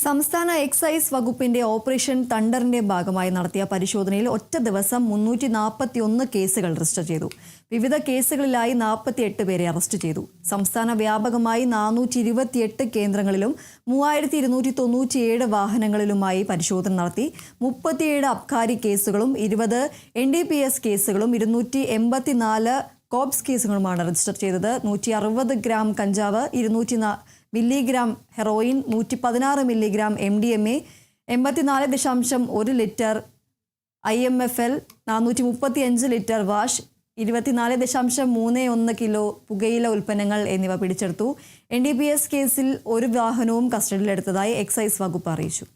സംസ്ഥാന എക്സൈസ് വകുപ്പിന്റെ ഓപ്പറേഷൻ തണ്ടറിന്റെ ഭാഗമായി നടത്തിയ പരിശോധനയിൽ ഒറ്റ ദിവസം 341 കേസുകൾ രജിസ്റ്റർ ചെയ്തു. വിവിധ കേസുകളിലായി 48 പേരെ അറസ്റ്റ് ചെയ്തു. സംസ്ഥാന വ്യാപകമായി 428 കേന്ദ്രങ്ങളിലും 3297 വാഹനങ്ങളിലുമായി പരിശോധന നടത്തി. 37 അബ്കാരി കേസുകളും 20 NDPS കേസുകളും 284 കോപ്സ് കേസുകളുമാണ് രജിസ്റ്റർ ചെയ്തത്. 160 ഗ്രാം കഞ്ചാവ്, 200 milligram heroin, 116 milligram MDMA, 84.1 litre IMFL, 435 litre wash, 24.31 kilo പുകയില ഉൽപ്പന്നങ്ങൾ എന്നിവ പിടിച്ചെടുത്തു. NDPS കേസിൽ ഒരു വാഹനവും കസ്റ്റഡിയിലെടുത്തതായി എക്സൈസ് വകുപ്പ് അറിയിച്ചു.